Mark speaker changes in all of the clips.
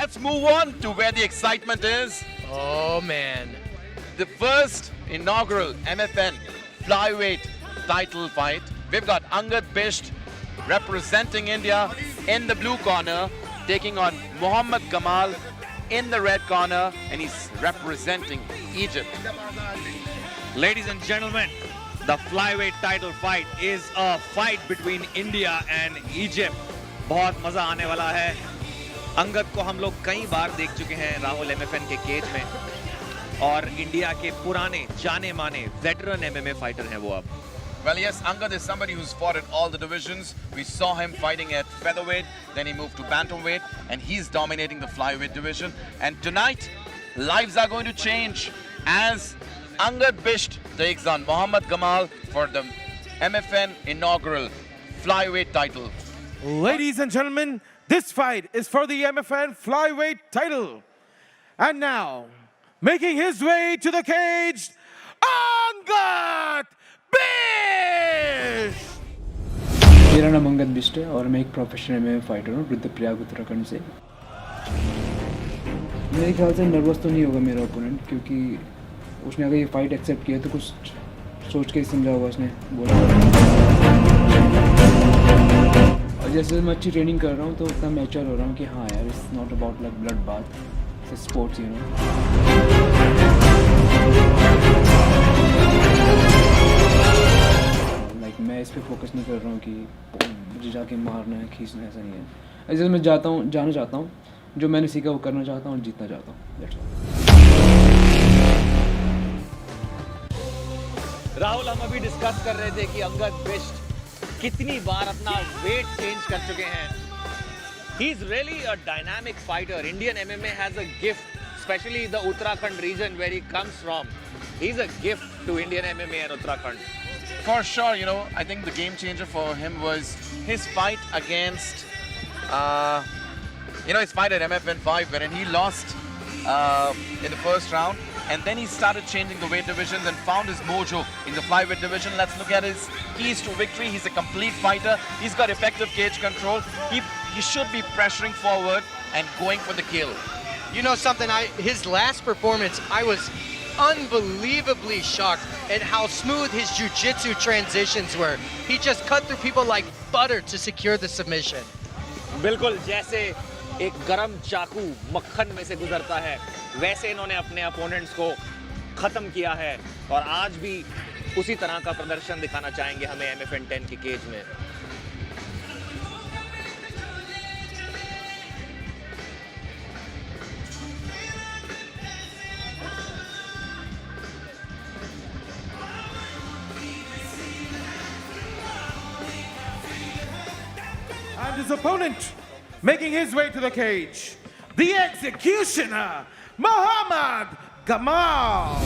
Speaker 1: let's move on to where the excitement is.
Speaker 2: Oh man.
Speaker 1: The first inaugural MFN Flyweight title fight. We've got Angad Bisht representing India in the blue corner, taking on Mohamed Gamal in the red corner, and he's representing Egypt.
Speaker 3: Ladies and gentlemen, the flyweight title fight is a fight between India and Egypt. बहुत मजा आने वाला है. अंगद को हम लोग कई बार देख चुके हैं राहुल MFN के केज में, और इंडिया के पुराने जाने माने वेटरन MMA फाइटर हैं वो अब.
Speaker 1: Well, yes, Angad is somebody who's fought in all the divisions. We saw him fighting at featherweight, then he moved to bantamweight, and he's dominating the flyweight division. And tonight, lives are going to change as Angad Bisht takes on Mohamed Gamal for the MFN inaugural flyweight title.
Speaker 4: Ladies and gentlemen, this fight is for the MFN flyweight title. And now, making his way to the cage, Angad Bisht!
Speaker 5: मेरा नाम अंगद बिष्ट है और मैं एक professional MMA fighter हूँ रुद्रप्रयाग उत्तराखंड से. मेरे ख्याल से नर्वस तो नहीं होगा मेरा ओपोनेंट, क्योंकि उसने अगर ये फाइट एक्सेप्ट किया तो कुछ सोच के ही समझा होगा उसने बोला. और जैसे मैं अच्छी ट्रेनिंग कर रहा हूँ तो उतना मैच्योर हो रहा हूँ कि हाँ यार, it's not about like blood bath, it's sports, you know. मैं इस पे फोकस नहीं कर रहा हूँ कि मुझे जाके मारना है, खींचना है, ऐसा नहीं है. ऐसे मैं जाना चाहता हूँ, जो मैंने सीखा वो करना चाहता हूँ और जीतना चाहता हूँ. That's all.
Speaker 3: राहुल, हम अभी डिस्कस कर रहे थे कि अंगद बिष्ट कितनी बार अपना वेट चेंज कर चुके हैं. He is really a dynamic fighter. Indian MMA has a gift, specially the Uttarakhand region where he comes from. He is a gift to Indian MMA and Uttarakhand.
Speaker 1: For sure, you know, I think the game changer for him was his fight against, his fight at MFN 5, wherein he lost in the first round, and then he started changing the weight divisions and found his mojo in the flyweight division. Let's look at his keys to victory. He's a complete fighter. He's got effective cage control. He should be pressuring forward and going for the kill.
Speaker 2: You know something, his last performance, I was unbelievably shocked at how smooth his jiu-jitsu transitions were. He just cut through people like butter to secure the submission.
Speaker 3: बिल्कुल जैसे एक गरम चाकू मक्खन में से गुजरता है, वैसे इन्होंने अपने अपोनेंट्स को खत्म किया है, और आज भी उसी तरह का प्रदर्शन दिखाना चाहेंगे हमें MFN 10 के केज में.
Speaker 4: And his opponent, making his way to the cage, the executioner, Mohamed Gamal.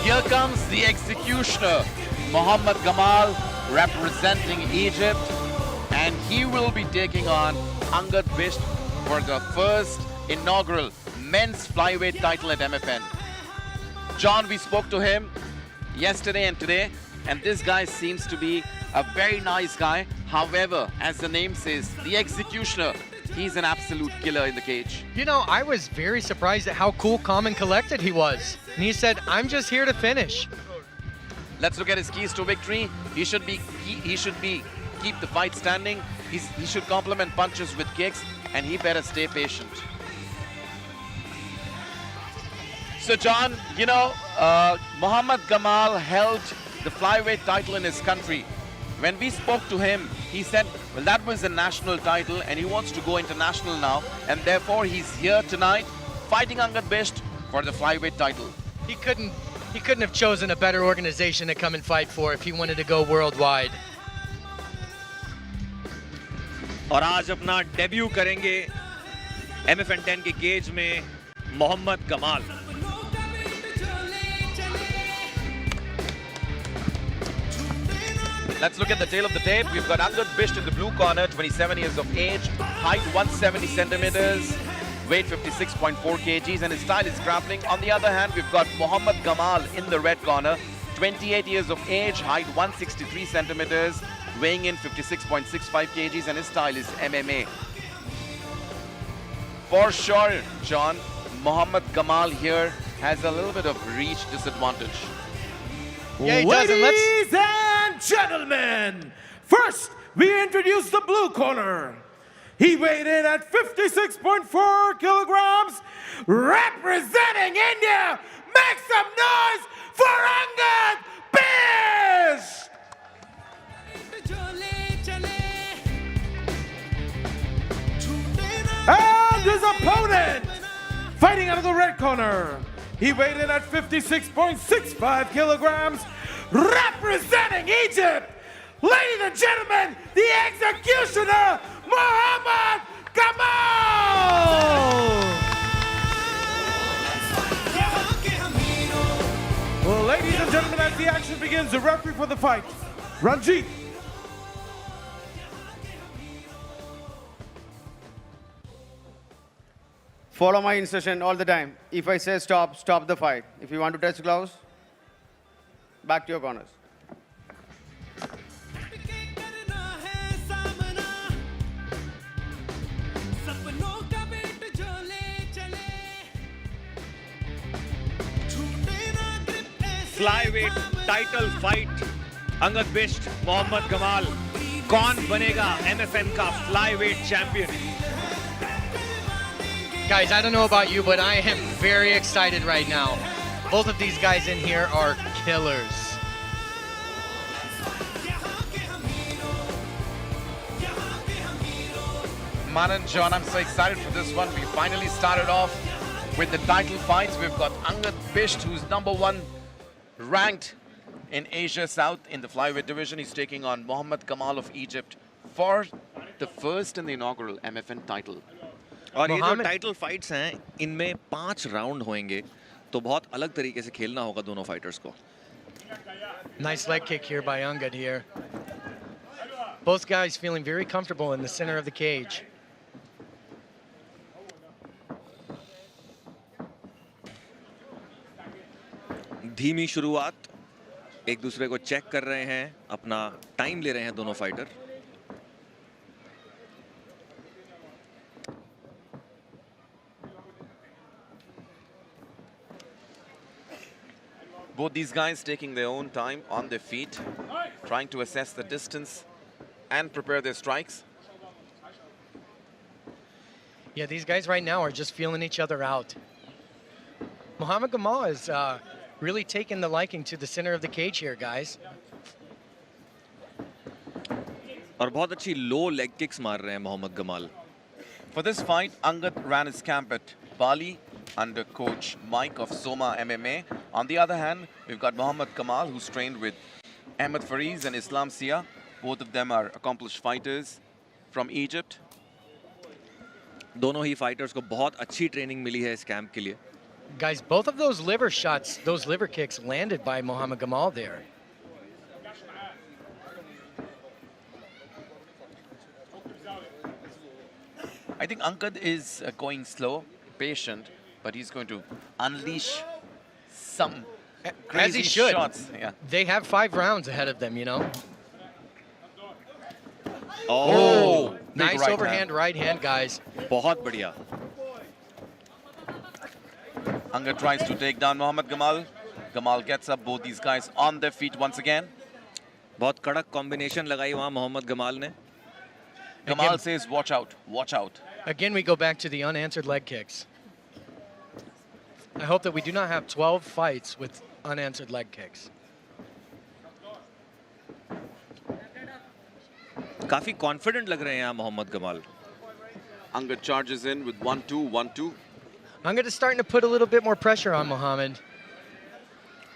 Speaker 1: Here comes the executioner, Mohamed Gamal, representing Egypt, and he will be taking on Angad Bisht for the first inaugural men's flyweight title at MFN. John, we spoke to him yesterday and today, and this guy seems to be a very nice guy. However, as the name says, the executioner, he's an absolute killer in the cage.
Speaker 2: You know, I was very surprised at how cool, calm, and collected he was. And he said, I'm just here to finish.
Speaker 1: Let's look at his keys to victory. He should keep the fight standing. He should complement punches with kicks, and he better stay patient. So John, you know, Mohamed Gamal held the flyweight title in his country. When we spoke to him, he said, well, that was a national title and he wants to go international now, and therefore he's here tonight fighting Angad Bisht for the flyweight title.
Speaker 2: He couldn't have chosen a better organization to come and fight for if he wanted to go worldwide.
Speaker 3: और आज अपना debut करेंगे MFN 10 के cage में Mohammed Gamal.
Speaker 1: Let's look at the tail of the tape. We've got Angad Bisht in the blue corner, 27 years of age, height 170 centimeters, weight 56.4 kgs, and his style is grappling. On the other hand, we've got Mohamed Gamal in the red corner, 28 years of age, height 163 centimeters, weighing in 56.65 kgs, and his style is MMA. For sure, John, Mohamed Gamal here has a little bit of reach disadvantage.
Speaker 2: Yeah, he does. And
Speaker 4: Ladies and gentlemen, first we introduce the blue corner. He weighed in at 56.4 kilograms, representing India. Make some noise for Angad Bisht! And his opponent, fighting out of the red corner. He weighed in at 56.65 kilograms, representing Egypt. Ladies and gentlemen, the executioner, Mohamed Gamal! Well, ladies and gentlemen, as the action begins, the referee for the fight, Ranjit.
Speaker 6: Follow my instruction all the time. If I say stop, stop the fight. If you want to touch gloves, back to your corners.
Speaker 3: Flyweight title fight. Angad Bisht, Mohamed Gamal. कौन बनेगा MFN का Flyweight champion?
Speaker 2: Guys, I don't know about you, but I am very excited right now. Both of these guys in here are killers.
Speaker 1: Man and John, I'm so excited for this one. We finally started off with the title fights. We've got Angad Bisht, who's #1 ranked in Asia South in the flyweight division. He's taking on Mohamed Gamal of Egypt for the first and the inaugural MFN title.
Speaker 3: और ये जो
Speaker 2: Mohamed-
Speaker 3: title fights हैं इनमें 5 round होंगे तो बहुत अलग तरीके से खेलना होगा दोनों फाइटर्स को.
Speaker 2: Nice leg kick here by Angad here. Both guys feeling very comfortable in the center of the cage.
Speaker 3: धीमी शुरुआत, एक दूसरे को चेक कर रहे हैं, अपना टाइम ले रहे हैं दोनों fighter.
Speaker 1: Both these guys taking their own time on their feet, trying to assess the distance and prepare their strikes.
Speaker 2: Yeah, these guys right now are just feeling each other out. Mohamed Gamal is really taking the liking to the center of the cage here, guys.
Speaker 3: और बहुत अच्छी लो leg kicks मार रहे हैं Mohammed Gamal.
Speaker 1: For this fight, Angad ran his camp at Bali under coach Mike of Soma MMA. On the other hand, we've got Mohamed Gamal, who's trained with Ahmed Fariz and Islam Sia. Both of them are accomplished fighters from Egypt.
Speaker 3: दोनों ही fighters को बहुत अच्छी training मिली है इस camp के लिए.
Speaker 2: Guys, both of those liver shots, those liver kicks landed by Mohamed Gamal there.
Speaker 1: I think Angad is going slow, patient, but he's going to unleash some
Speaker 2: As
Speaker 1: crazy
Speaker 2: he should.
Speaker 1: shots. Yeah.
Speaker 2: They have 5 rounds ahead of them, you know.
Speaker 3: Oh,
Speaker 1: Big
Speaker 2: Nice
Speaker 1: right
Speaker 2: overhand right hand, guys.
Speaker 3: बहुत बढ़िया.
Speaker 1: Angad tries to take down Mohamed Gamal. Gamal gets up, both these guys on their feet once again.
Speaker 3: बहुत कड़क combination लगाई वहाँ Mohammad Gamal ने.
Speaker 1: Gamal says, watch out, watch out.
Speaker 2: Again, we go back to the unanswered leg kicks. I hope that we do not have 12 fights with unanswered leg kicks.
Speaker 3: काफी confident लग रहे हैं यहाँ Mohammed Gamal.
Speaker 1: Angad charges in with 1-2, 1-2.
Speaker 2: Angad is starting to put a little bit more pressure on Mohamed.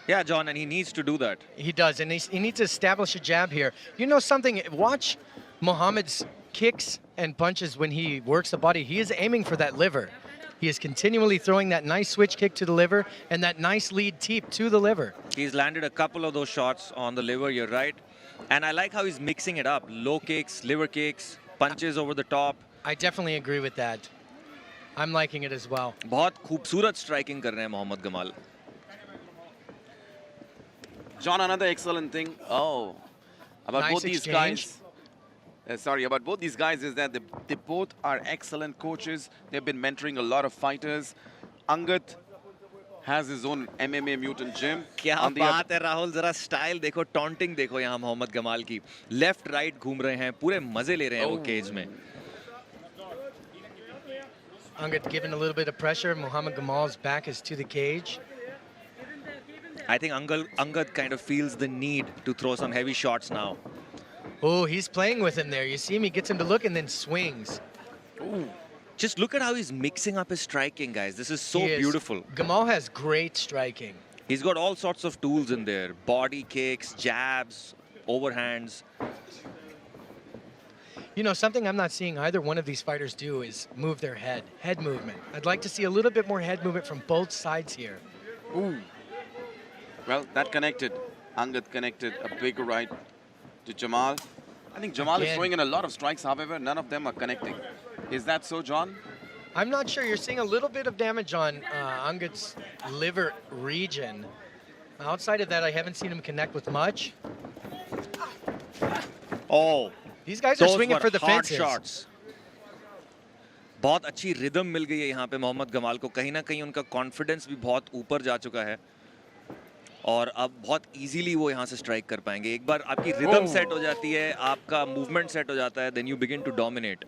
Speaker 3: Yeah, John, and he needs to do that.
Speaker 2: He does, and he needs to establish a jab here. You know something? Watch Mohamed's kicks and punches when he works the body, he is aiming for that liver. He is continually throwing that nice switch kick to the liver and that nice lead teep to the liver.
Speaker 3: He's landed a couple of those shots on the liver, you're right. And I like how he's mixing it up. Low kicks, liver kicks, punches over the top.
Speaker 2: I definitely agree with that. I'm liking it as well.
Speaker 3: बहुत खूबसूरत striking कर रहे हैं Mohammed Gamal.
Speaker 1: John, another excellent thing. Oh, about
Speaker 2: Nice
Speaker 1: both these
Speaker 2: exchange.
Speaker 1: guys. About both these guys is that they both are excellent coaches. They've been mentoring a lot of fighters. Angad has his own MMA mutant gym.
Speaker 3: क्या
Speaker 1: On the
Speaker 3: बात है राहुल, जरा style देखो, taunting देखो यहाँ Mohammed Gamal की. Left right घूम रहे हैं, पूरे मजे ले रहे हैं वो केज में.
Speaker 2: Angad giving a little bit of pressure. Mohamed Gamal's back is to the cage.
Speaker 3: I think Angad kind of feels the need to throw some heavy shots now.
Speaker 2: Oh, he's playing with him there. You see him, he gets him to look and then swings.
Speaker 3: Ooh. Just look at how he's mixing up his striking, guys. This is so
Speaker 2: He is.
Speaker 3: beautiful.
Speaker 2: Gamal has great striking.
Speaker 3: He's got all sorts of tools in there. Body kicks, jabs, overhands.
Speaker 2: You know, something I'm not seeing either one of these fighters do is move their head movement. I'd like to see a little bit more head movement from both sides here.
Speaker 1: Ooh. Well, that connected. Angad connected a big right to Jamal. I think Jamal is
Speaker 2: Again.
Speaker 1: throwing in a lot of strikes, however, none of them are connecting. Is that so, John?
Speaker 2: I'm not sure. You're seeing a little bit of damage on Angad's liver region. Outside of that, I haven't seen him connect with much.
Speaker 3: Oh,
Speaker 2: These guys are
Speaker 3: those
Speaker 2: swinging
Speaker 3: were
Speaker 2: for the
Speaker 3: hard
Speaker 2: fences.
Speaker 3: shots. बहुत अच्छी rhythm मिल गई है यहाँ पे Mohammed Gamal को. कहीं ना कहीं उनका कॉन्फिडेंस भी बहुत ऊपर जा चुका है. और अब बहुत इजीली वो यहाँ से स्ट्राइक कर पाएंगे. एक बार आपकी रिदम सेट हो जाती है, आपका मूवमेंट सेट हो जाता है, then you begin to dominate.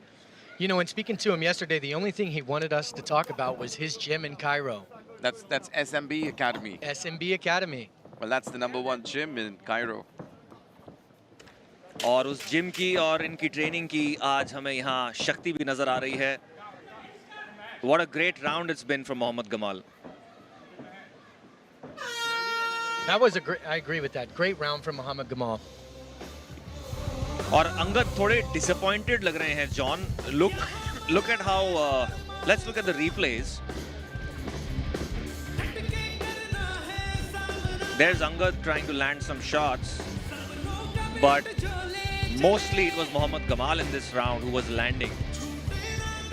Speaker 2: You know, when speaking to him yesterday, the only thing he wanted us to talk about was his gym in Cairo,
Speaker 1: That's SMB Academy.
Speaker 2: SMB Academy.
Speaker 1: Well, that's the #1 gym in Cairo.
Speaker 3: और उस gym की और इनकी training की आज हमें यहाँ शक्ति भी नजर आ रही है. What a great round it's been from Mohammad Gamal.
Speaker 2: That was a great, I agree with that. Great round from Mohamed Gamal.
Speaker 3: और अंगद थोड़े disappointed लग रहे हैं, John. Look at how. Let's look at the replays. There's Angad trying to land some shots, but mostly it was Mohammad Gamal in this round who was landing.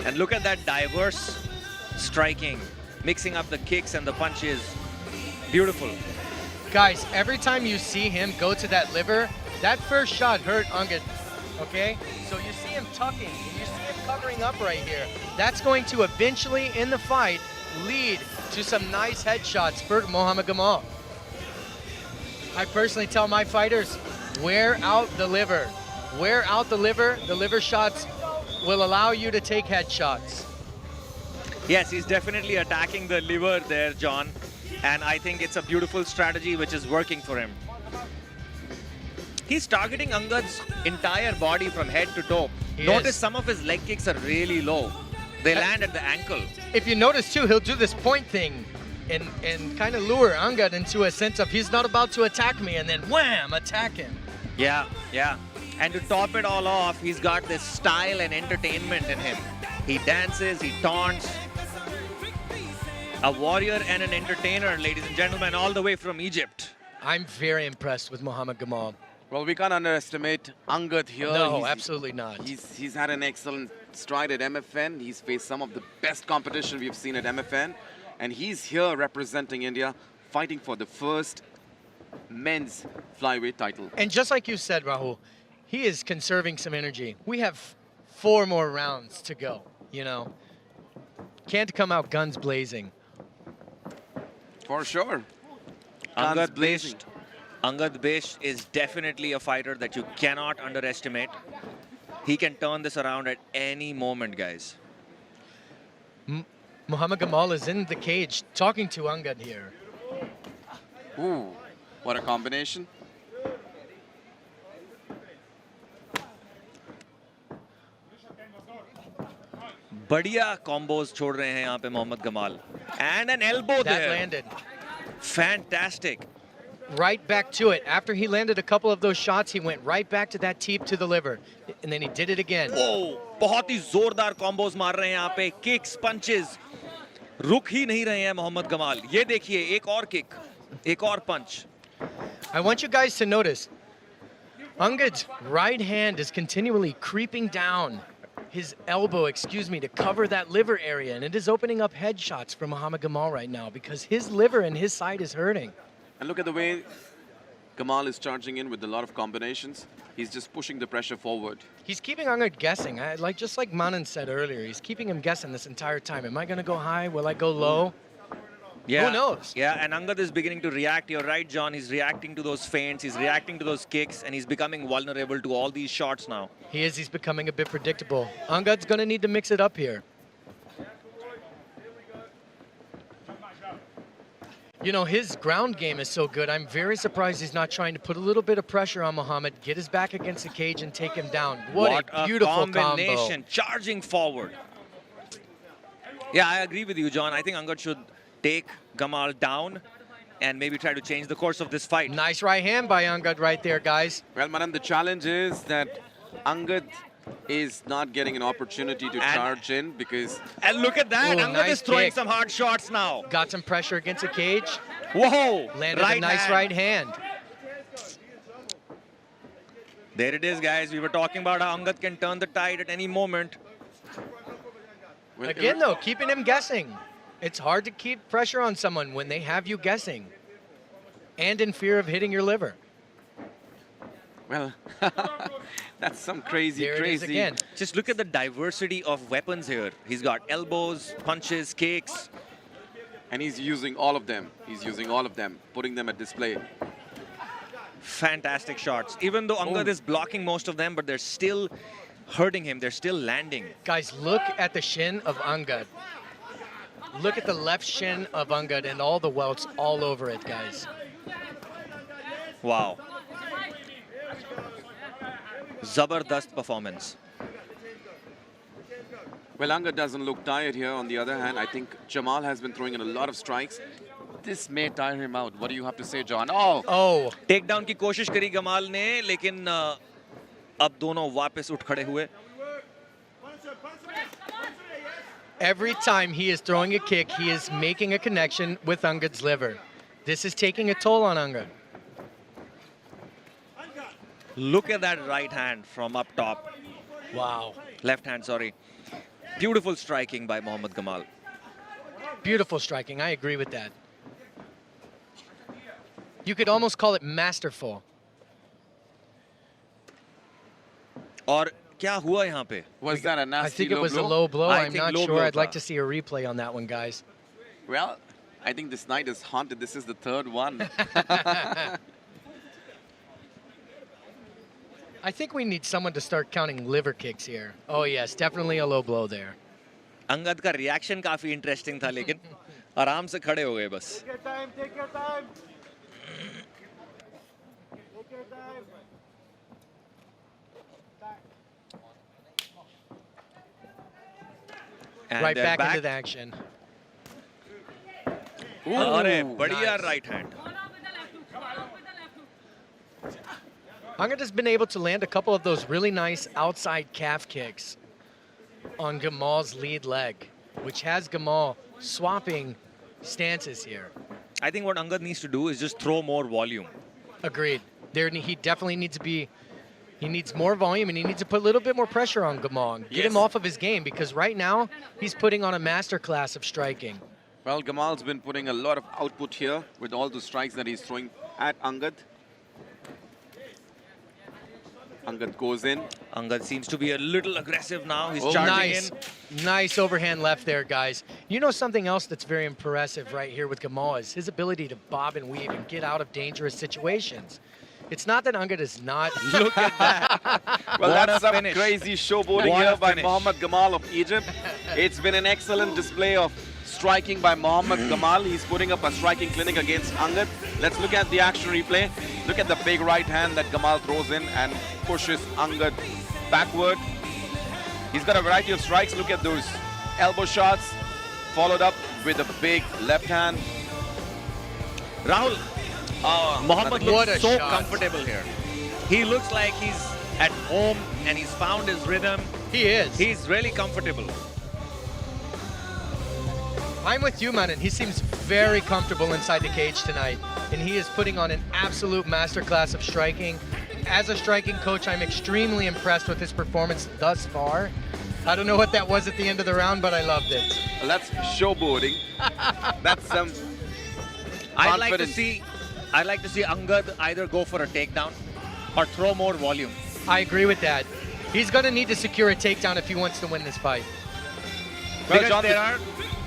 Speaker 3: And look at that diverse striking, mixing up the kicks and the punches. Beautiful.
Speaker 2: Guys, every time you see him go to that liver, that first shot hurt Angad, okay? So you see him tucking, and you see him covering up right here. That's going to eventually, in the fight, lead to some nice headshots for Mohamed Gamal. I personally tell my fighters, wear out the liver. Wear out the liver. The liver shots will allow you to take headshots.
Speaker 3: Yes, he's definitely attacking the liver there, John. And I think it's a beautiful strategy which is working for him. He's targeting Angad's entire body from head to toe.
Speaker 2: He
Speaker 3: Notice
Speaker 2: is.
Speaker 3: some of his leg kicks are really low. They land at the ankle.
Speaker 2: If you notice too, he'll do this point thing and kind of lure Angad into a sense of he's not about to attack me, and then wham, attack him.
Speaker 3: Yeah, yeah. And to top it all off, he's got this style and entertainment in him. He dances, he taunts. A warrior and an entertainer, ladies and gentlemen, all the way from Egypt.
Speaker 2: I'm very impressed with Mohamed Gamal.
Speaker 1: Well, we can't underestimate Angad here.
Speaker 2: No, absolutely not.
Speaker 1: He's had an excellent stride at MFN. He's faced some of the best competition we've seen at MFN. And he's here representing India, fighting for the first men's flyweight title.
Speaker 2: And just like you said, Rahul, he is conserving some energy. We have 4 more rounds to go, you know. Can't come out guns blazing.
Speaker 1: For sure.
Speaker 3: Angad
Speaker 1: blazing.
Speaker 3: Bisht. Angad Bisht is definitely a fighter that you cannot underestimate. He can turn this around at any moment, guys.
Speaker 2: Mohamed Gamal is in the cage talking to Angad here.
Speaker 1: Ooh, what a combination.
Speaker 3: बढ़िया combos छोड़ रहे हैं यहाँ पे Mohammed Gamal. And an elbow
Speaker 2: That
Speaker 3: there.
Speaker 2: landed.
Speaker 3: Fantastic.
Speaker 2: Right back to it. After he landed a couple of those shots, he went right back to that teep to the liver. And then he did it again.
Speaker 3: Whoa. बहुत ही जोरदार combos मार रहे हैं यहाँ पे, kicks punches रुक ही नहीं रहे हैं मोहम्मद गमाल। ये देखिए एक और किक, एक और पंच।
Speaker 2: I want you guys to notice, Angad's right hand is continually creeping down his elbow, to cover that liver area, and it is opening up headshots for Mohamed Gamal right now because his liver and his side is hurting.
Speaker 1: And look at the way Gamal is charging in with a lot of combinations. He's just pushing the pressure forward.
Speaker 2: He's keeping Angad guessing. Just like Manan said earlier, he's keeping him guessing this entire time. Am I going to go high? Will I go low?
Speaker 3: Yeah.
Speaker 2: Who knows?
Speaker 3: Yeah, and Angad is beginning to react. You're right, John. He's reacting to those feints. He's reacting to those kicks, and he's becoming vulnerable to all these shots now.
Speaker 2: He is. He's becoming a bit predictable. Angad's going to need to mix it up here. You know, his ground game is so good. I'm very surprised he's not trying to put a little bit of pressure on Mohamed, get his back against the cage and take him down. What a beautiful
Speaker 3: combination.
Speaker 2: combo.
Speaker 3: Charging forward. Yeah, I agree with you, John. I think Angad should take Gamal down and maybe try to change the course of this fight.
Speaker 2: Nice right hand by Angad right there, guys.
Speaker 1: Well, Manan, the challenge is that Angad is not getting an opportunity to charge in because...
Speaker 3: And look at that.
Speaker 2: Ooh,
Speaker 3: Angad
Speaker 2: nice
Speaker 3: is throwing
Speaker 2: kick.
Speaker 3: some hard shots now.
Speaker 2: Got some pressure against the cage.
Speaker 3: Whoa.
Speaker 2: Landed a nice right hand.
Speaker 3: There it is, guys. We were talking about how Angad can turn the tide at any moment.
Speaker 1: Well,
Speaker 2: Again, though, keeping him guessing. It's hard to keep pressure on someone when they have you guessing and in fear of hitting your liver.
Speaker 1: Well, that's some crazy,
Speaker 2: There it is
Speaker 1: crazy...
Speaker 2: again.
Speaker 3: Just look at the diversity of weapons here. He's got elbows, punches, kicks.
Speaker 1: And he's using all of them. He's using all of them, putting them at display.
Speaker 3: Fantastic shots. Even though Angad is blocking most of them, but they're still hurting him. They're still landing.
Speaker 2: Guys, look at the shin of Angad. Look at the left shin of Angad and all the welts all over it, guys.
Speaker 3: Wow. Zabardast performance.
Speaker 1: Well, Angad doesn't look tired here. On the other hand, I think Jamal has been throwing in a lot of strikes. This may tire him out. What do you have to say, John?
Speaker 2: Oh.
Speaker 3: Takedown की कोशिश करी Gamal ने, लेकिन अब दोनों वापस उठ खड़े हुए.
Speaker 2: Every time he is throwing a kick, he is making a connection with Angad's liver. This is taking a toll on Angad.
Speaker 3: Look at that right hand from up top.
Speaker 2: Wow.
Speaker 3: Left hand, sorry. Beautiful striking by Mohamed Gamal.
Speaker 2: Beautiful striking. I agree with that. You could almost call it masterful.
Speaker 3: और क्या हुआ यहाँ पे?
Speaker 1: Was that a nasty
Speaker 2: I think it was
Speaker 1: low
Speaker 2: a
Speaker 1: blow?
Speaker 2: low blow.
Speaker 3: I
Speaker 2: I'm
Speaker 3: think
Speaker 2: not
Speaker 3: low
Speaker 2: sure.
Speaker 3: blow
Speaker 2: I'd like
Speaker 3: था.
Speaker 2: to see a replay on that one, guys.
Speaker 1: Well, I think this night is haunted. This is the third one.
Speaker 2: I think we need someone to start counting liver kicks here. Oh, yes, definitely a low blow there.
Speaker 3: Angad का reaction काफी interesting था, लेकिन आराम से खड़े हो गए बस.
Speaker 4: Take your time, take your time. Take your time.
Speaker 3: And
Speaker 2: Right
Speaker 3: they're
Speaker 2: back into the action.
Speaker 3: अरे बढ़िया
Speaker 2: nice.
Speaker 3: right hand.
Speaker 2: Angad has been able to land a couple of those really nice outside calf kicks on Gamal's lead leg, which has Gamal swapping stances here.
Speaker 3: I think what Angad needs to do is just throw more volume.
Speaker 2: Agreed. He definitely needs to be, he needs more volume and he needs to put a little bit more pressure on Gamal and get him
Speaker 1: Yes.
Speaker 2: off of his game, because right now he's putting on a master class of striking.
Speaker 1: Well, Gamal's been putting a lot of output here with all the strikes that he's throwing at Angad. Angad goes in.
Speaker 3: Angad seems to be a little aggressive now. He's
Speaker 1: Oh,
Speaker 3: charging
Speaker 2: Nice,
Speaker 3: in.
Speaker 2: nice overhand left there, guys. You know something else that's very impressive right here with Gamal is his ability to bob and weave and get out of dangerous situations. It's not that Angad is not.
Speaker 3: Look at that.
Speaker 1: Well,
Speaker 3: What
Speaker 1: that's
Speaker 3: a
Speaker 1: some
Speaker 3: finish.
Speaker 1: crazy showboating
Speaker 3: What
Speaker 1: here
Speaker 3: a
Speaker 1: by
Speaker 3: finish.
Speaker 1: Mohamed Gamal of Egypt. It's been an excellent display of striking by Mohamed Gamal. He's putting up a striking clinic against Angad. Let's look at the action replay. Look at the big right hand that Gamal throws in and pushes Angad backward. He's got a variety of strikes. Look at those elbow shots, followed up with a big left hand.
Speaker 3: Rahul, Mohamed
Speaker 2: What
Speaker 3: looks
Speaker 2: a
Speaker 3: so
Speaker 2: shot.
Speaker 3: comfortable here. He looks like he's at home and he's found his rhythm.
Speaker 2: He is.
Speaker 3: He's really comfortable.
Speaker 2: I'm with you, man, and he seems very comfortable inside the cage tonight. And he is putting on an absolute masterclass of striking. As a striking coach, I'm extremely impressed with his performance thus far. I don't know what that was at the end of the round, but I loved it.
Speaker 1: Well, that's showboating. That's some
Speaker 3: I'd like to
Speaker 1: confidence.
Speaker 3: see Angad either go for a takedown or throw more volume.
Speaker 2: I agree with that. He's going to need to secure a takedown if he wants to win this fight.
Speaker 1: Well,
Speaker 3: Because
Speaker 1: John,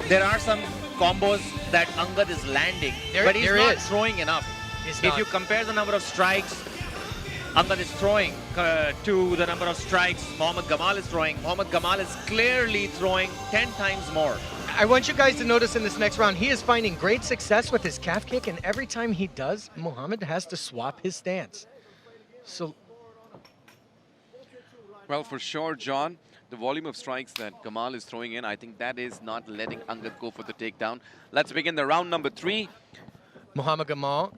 Speaker 3: there are some combos that Angad is landing, but he's
Speaker 2: there
Speaker 3: not
Speaker 2: is.
Speaker 3: throwing enough.
Speaker 2: He's
Speaker 3: If
Speaker 2: not.
Speaker 3: you compare the number of strikes Angad is throwing to the number of strikes Mohamed Gamal is throwing, Mohamed Gamal is clearly throwing 10 times more.
Speaker 2: I want you guys to notice in this next round, he is finding great success with his calf kick, and every time he does, Mohamed has to swap his stance. So,
Speaker 1: well, for sure, John, the volume of strikes that Gamal is throwing in, I think that is not letting Angad go for the takedown. Let's begin the round number 3.
Speaker 2: Mohamed Gamal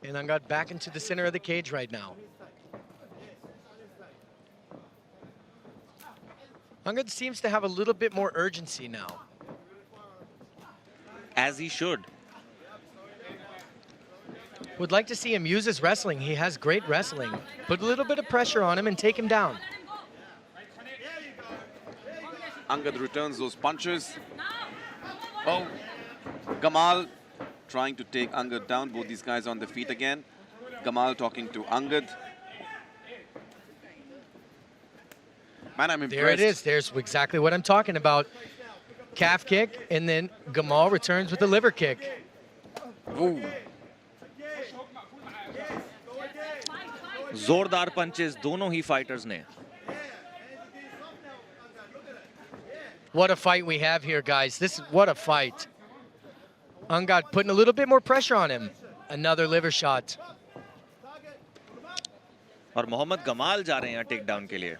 Speaker 2: and Angad back into the center of the cage right now. Angad seems to have a little bit more urgency now.
Speaker 3: As he should.
Speaker 2: Would like to see him use his wrestling. He has great wrestling. Put a little bit of pressure on him and take him down.
Speaker 1: Angad returns those punches. Oh, Gamal trying to take Angad down. Both these guys on the feet again. Gamal talking to Angad. Man, I'm impressed.
Speaker 2: There it is. There's exactly what I'm talking about. Calf kick, and then Gamal returns with a liver kick.
Speaker 1: Ooh.
Speaker 3: जोरदार punches दोनों ही fighters ने.
Speaker 2: What a fight we have here, guys. What a fight. Angad putting a little bit more pressure on him. Another liver shot.
Speaker 3: और Mohammad Gamal जा रहे हैं यहाँ takedown के लिए.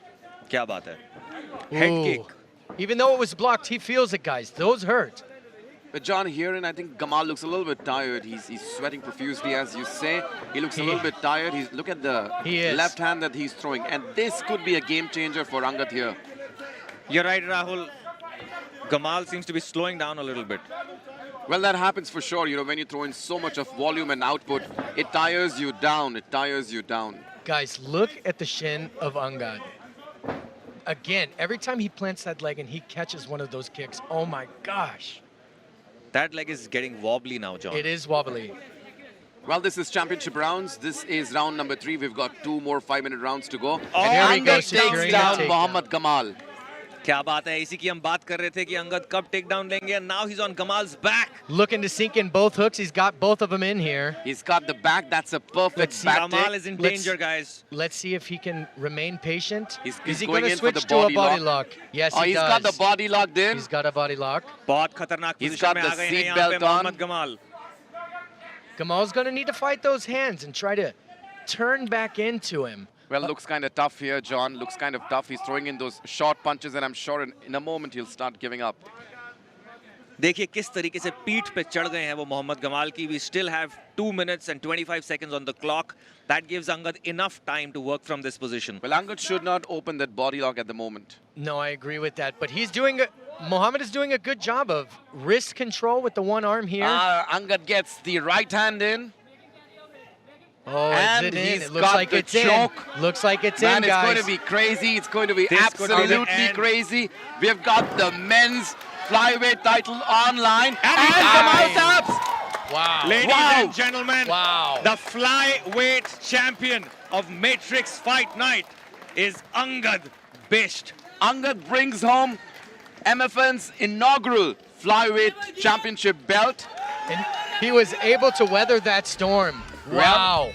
Speaker 3: क्या बात है? Head
Speaker 2: Ooh.
Speaker 3: kick.
Speaker 2: Even though it was blocked, he feels it, guys. Those hurt.
Speaker 1: But John, here, and I think Gamal looks a little bit tired. He's sweating profusely, as you say. He looks a little bit tired. Look at the
Speaker 2: He is.
Speaker 1: left hand that he's throwing. And this could be a game changer for Angad here.
Speaker 3: You're right, Rahul. Gamal seems to be slowing down a little bit.
Speaker 1: Well, that happens for sure. You know, when you throw in so much of volume and output, it tires you down. It tires you down.
Speaker 2: Guys, look at the shin of Angad. Again, every time he plants that leg and he catches one of those kicks, oh my gosh.
Speaker 3: That leg is getting wobbly now, John.
Speaker 2: It is wobbly.
Speaker 1: Well, this is championship rounds. This is round number 3. We've got 2 more 5-minute rounds to go.
Speaker 3: Oh,
Speaker 2: And here he
Speaker 1: Angad
Speaker 2: goes,
Speaker 1: takes
Speaker 2: securing
Speaker 1: down
Speaker 2: the takedown.
Speaker 1: Mohamed Gamal.
Speaker 3: क्या बात है? इसी की हम बात कर रहे थे कि अंगद कब takedown लेंगे, and now he's on Gamal's back.
Speaker 2: Looking to sink in both hooks. He's got both of them in here.
Speaker 1: He's got the back. That's a perfect
Speaker 2: Let's see.
Speaker 1: back
Speaker 3: Gamal
Speaker 1: take.
Speaker 3: is in
Speaker 2: Let's-
Speaker 3: danger, guys.
Speaker 2: Let's see if he can remain patient.
Speaker 1: He's
Speaker 2: Is he
Speaker 1: going
Speaker 2: going to
Speaker 1: in for the
Speaker 2: switch to a
Speaker 1: body
Speaker 2: body
Speaker 1: lock.
Speaker 2: lock? Yes,
Speaker 1: Oh,
Speaker 2: he
Speaker 1: he's
Speaker 2: does.
Speaker 1: got the body locked in.
Speaker 2: He's got a body lock.
Speaker 3: बहुत खतरनाक
Speaker 1: He's
Speaker 3: position
Speaker 1: got
Speaker 3: में
Speaker 1: the
Speaker 3: आ गए हैं
Speaker 1: seat
Speaker 3: यहाँ
Speaker 1: belt
Speaker 3: पे
Speaker 1: on.
Speaker 3: Mohammed Gamal.
Speaker 2: Gamal's going to need to fight those hands and try to turn back into him.
Speaker 1: Well, looks kind of tough here, John. Looks kind of tough. He's throwing in those short punches, and I'm sure in a moment he'll start giving up.
Speaker 3: देखिए किस तरीके से पीठ पे चढ़ गए हैं वो मोहम्मद गमाल की. We still have 2 minutes and 25 seconds on the clock. That gives Angad enough time to work from this position.
Speaker 1: Well, Angad should not open that body lock at the moment.
Speaker 2: No, I agree with that. But Mohamed is doing a good job of wrist control with the one arm here.
Speaker 1: Angad gets the right hand in.
Speaker 2: Oh,
Speaker 1: and
Speaker 2: is it in?
Speaker 1: he's
Speaker 2: It looks
Speaker 1: got
Speaker 2: like
Speaker 1: the
Speaker 2: it's
Speaker 1: choke.
Speaker 2: in. Looks like it's
Speaker 1: Man,
Speaker 2: in,
Speaker 1: it's
Speaker 2: guys.
Speaker 1: going to be crazy. It's going to be
Speaker 3: This could be the
Speaker 1: absolutely
Speaker 3: end.
Speaker 1: crazy. We've got the men's flyweight title online.
Speaker 3: And he
Speaker 1: Gamal
Speaker 3: dies.
Speaker 1: taps.
Speaker 2: Wow.
Speaker 3: Ladies
Speaker 1: Wow.
Speaker 3: and gentlemen,
Speaker 2: Wow.
Speaker 3: the flyweight champion of Matrix Fight Night is Angad Bisht.
Speaker 1: Angad brings home MFN's inaugural flyweight championship belt.
Speaker 2: And he was able to weather that storm. Wow.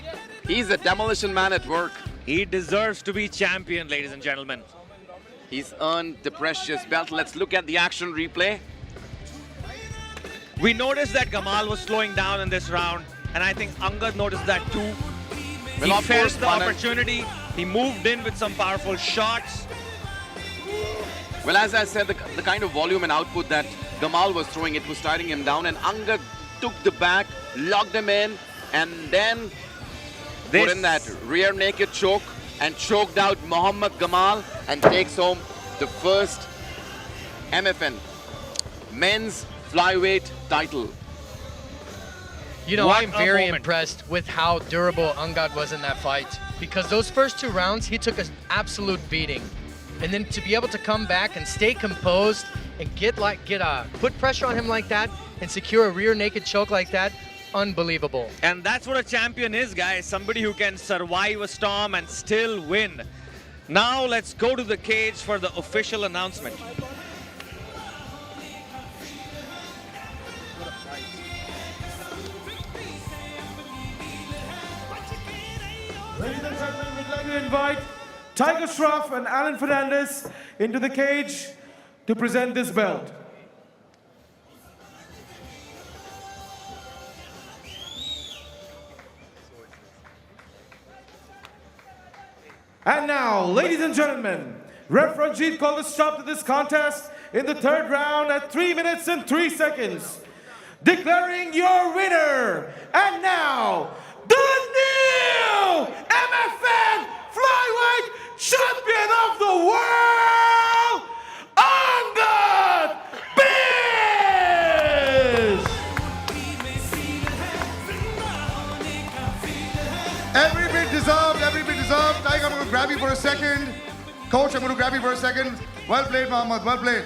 Speaker 1: He's a demolition man at work.
Speaker 3: He deserves to be champion, ladies and gentlemen.
Speaker 1: He's earned the precious belt. Let's look at the action replay.
Speaker 3: We noticed that Gamal was slowing down in this round, and I think Angad noticed that too.
Speaker 1: Well,
Speaker 3: He
Speaker 1: of
Speaker 3: felt
Speaker 1: course,
Speaker 3: the
Speaker 1: Manan.
Speaker 3: opportunity. He moved in with some powerful shots.
Speaker 1: Well, as I said, the kind of volume and output that Gamal was throwing, it was tiring him down, and Angad took the back, locked him in, and then put in that rear naked choke and choked out Mohamed Gamal and takes home the first MFN men's flyweight title.
Speaker 2: You know,
Speaker 3: What
Speaker 2: I'm
Speaker 3: a
Speaker 2: very
Speaker 3: moment.
Speaker 2: impressed with how durable Angad was in that fight, because those first 2 rounds, he took an absolute beating. And then to be able to come back and stay composed and put pressure on him like that and secure a rear naked choke like that, unbelievable.
Speaker 3: And that's what a champion is, guys. Somebody who can survive a storm and still win. Now let's go to the cage for the official announcement.
Speaker 4: Ladies and gentlemen, we'd like to invite Tiger Shroff and Alan Fernandez into the cage to present this belt. And now, ladies and gentlemen, Ref Ranjit called a stop to this contest in the 3rd round at 3 minutes and 3 seconds, declaring your winner. And now, the new MFN Flyweight Champion of the World, Angad Bisht!
Speaker 7: Every bit deserved, every bit deserved. Tiger, I'm going to grab you for a second. Coach, I'm going to grab you for a second. Well played, Mohammed, well played.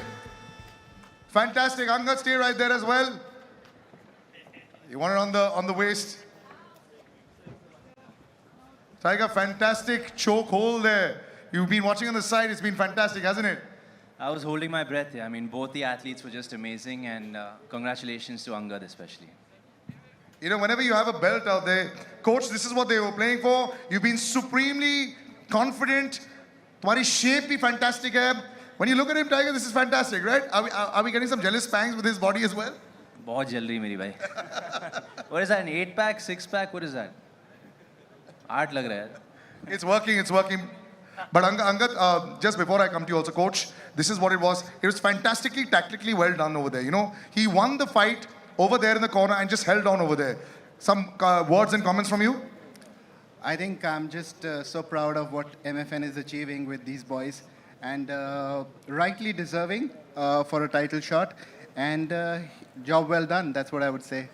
Speaker 7: Fantastic. Angad, stay right there as well. You want it on the waist. Tiger, fantastic choke hold there. You've been watching on the side. It's been fantastic, hasn't it?
Speaker 8: I was holding my breath. I mean, both the athletes were just amazing, and congratulations to Angad especially.
Speaker 7: You know, whenever you have a belt out there, coach, this is what they were playing for. You've been supremely confident. Tumhari shape bhi fantastic hai. When you look at him, Tiger, this is fantastic, right? Are we getting some jealous pangs with his body as well?
Speaker 8: बहुत जल रही मेरी भाई. What is that? An 8-pack, 6-pack? What is that? 8 लग रहा है.
Speaker 7: It's working, it's working. But Angad, just before I come to you also, coach, this is what it was. It was fantastically, tactically well done over there. You know, he won the fight over there in the corner and just held on over there. Some words and comments from you?
Speaker 9: I think I'm just so proud of what MFN is achieving with these boys, and rightly deserving for a title shot, and job well done. That's what I would say.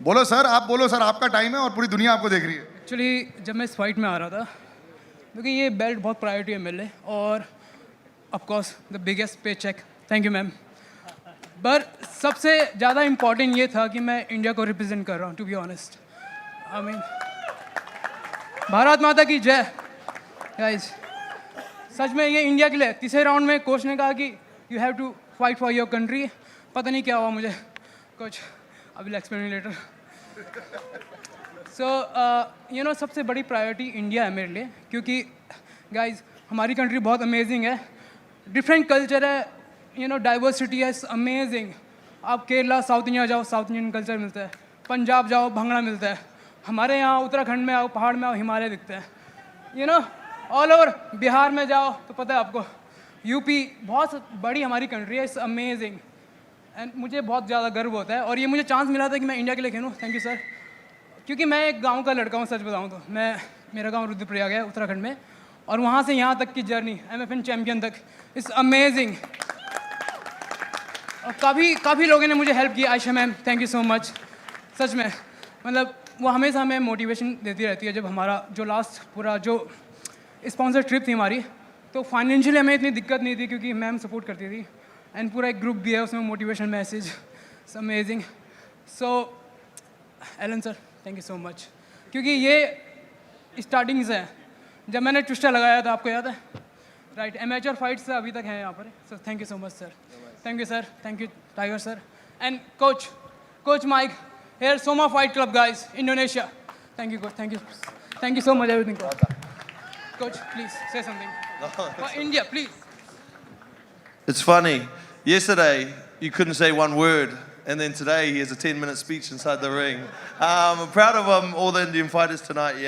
Speaker 7: बोलो sir, आप बोलो sir, आपका time है और पूरी दुनिया आपको देख रही है.
Speaker 5: एक्चुअली जब मैं इस फाइट में आ रहा था, क्योंकि ये बेल्ट बहुत प्रायोरिटी है मेरे लिए, और ऑफकोर्स द बिगेस्ट पे चेक, थैंक यू मैम. पर सबसे ज़्यादा इम्पॉर्टेंट ये था कि मैं इंडिया को रिप्रेजेंट कर रहा हूँ, to be honest. I mean, Bharat माता की जय गाइस. सच में ये इंडिया के लिए. तीसरे राउंड में कोच ने कहा कि you have to fight for your country. पता नहीं क्या हुआ मुझे, coach I will explain later. So you know, सबसे बड़ी प्रायोरिटी इंडिया है मेरे लिए, क्योंकि गाइस हमारी कंट्री बहुत अमेजिंग है. डिफरेंट कल्चर है, यू नो, डाइवर्सिटी है, अमेजिंग. आप केरला, साउथ इंडिया जाओ, साउथ इंडियन कल्चर मिलता है. पंजाब जाओ, भंगड़ा मिलता है. हमारे यहाँ उत्तराखंड में आओ, पहाड़ में आओ, हिमालय दिखते हैं. You know, all over. Bihar में जाओ तो पता है आपको, यूपी, बहुत बड़ी हमारी कंट्री है. इट्स अमेजिंग एंड मुझे बहुत ज़्यादा गर्व होता है. और ये मुझे चांस मिला था कि मैं इंडिया के लिए खेलूँ. Thank you sir. क्योंकि मैं एक गांव का लड़का हूँ, सच बताऊँ तो. मेरा गांव रुद्रप्रयाग है उत्तराखंड में, और वहाँ से यहाँ तक की जर्नी MFN चैम्पियन तक, इट्स अमेजिंग. और काफ़ी लोगों ने मुझे हेल्प की. Ayesha ma'am, thank you so much. सच में मतलब वो हमेशा हमें मोटिवेशन देती रहती है. जब हमारा जो लास्ट पूरा जो स्पॉन्सर ट्रिप थी हमारी, तो फाइनेंशियली हमें इतनी दिक्कत नहीं थी, क्योंकि मैम सपोर्ट करती थी. एंड पूरा एक ग्रुप भी है, उसमें motivation message. It's amazing. So Alan sir, thank you so much. क्योंकि ये स्टार्टिंग से है. जब मैंने ट्विस्टर लगाया था, आपको याद है, राइट? एमेचर फाइट से अभी तक हैं यहाँ पर. So thank you so much sir. Thank you sir. Thank you tiger sir. And coach Mike here, Soma Fight Club guys, Indonesia. Thank you, coach. Thank you so much, everything, coach. Please say something for India, please.
Speaker 10: It's funny. Yesterday you couldn't say one word, and then today he has a 10-minute speech inside the ring. I'm proud of all the Indian fighters tonight.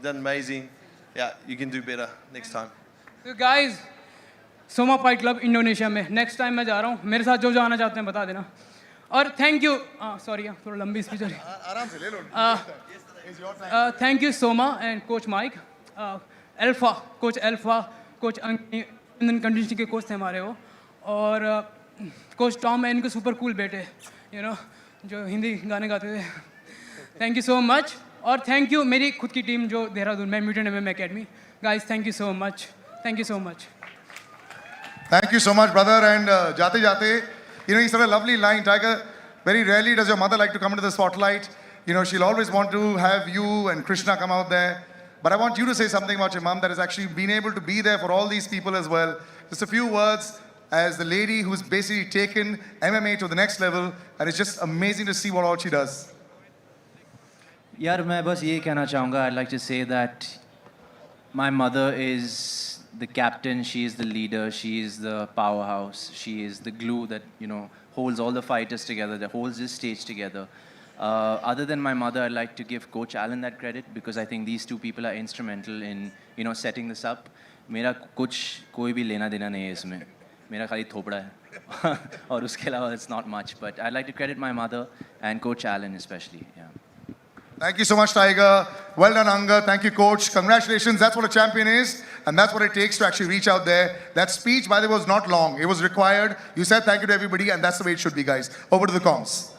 Speaker 10: Done amazing. Yeah, you can do better next time.
Speaker 5: So guys, Soma Fight Club Indonesia में next time मैं जा रहा हूँ. मेरे साथ जो आना चाहते हैं बता देना. और थैंक यू. सॉरी, थोड़ा लंबी स्पीच हो रही.
Speaker 7: आराम से ले लो.
Speaker 5: Thank you Soma and coach Mike, Alpha, coach Alpha, coach conditioning के कोच थे हमारे वो, और कोच टॉम है, इनके सुपर कूल बेटे, यू नो, जो हिंदी गाने गाते थे. Thank you so much. और थैंक यू मेरी खुद की टीम जो देहरादून में mutant MMA academy. Guys thank you so much. Thank you so much.
Speaker 7: Thank you so much, brother. And jate jate, you know, he said a lovely line, Tiger. Very rarely does your mother like to come into the spotlight. You know, she'll always want to have you and Krishna come out there. But I want you to say something about your mom that has actually been able to be there for all these people as well. Just a few words as the lady who's basically taken MMA to the next level. And it's just amazing to see what all she does.
Speaker 8: यार मैं बस ये कहना चाहूँगा, I'd like to say that my mother is the captain, she is the leader, she is the powerhouse, she is the glue that, you know, holds all the fighters together, that holds this stage together. Other than my mother, I'd like to give Coach Alan that credit because I think these two people are instrumental in, you know, setting this up. मेरा कुछ कोई भी लेना देना नहीं है इसमें, मेरा खाली थोपड़ा है और उसके अलावा it's not much, but I'd like to credit my mother and Coach Alan especially. Yeah.
Speaker 7: Thank you so much, Tiger. Well done, Angad. Thank you, Coach. Congratulations. That's what a champion is, and that's what it takes to actually reach out there. That speech, by the way, was not long. It was required. You said thank you to everybody, and that's the way it should be, guys. Over to the comms.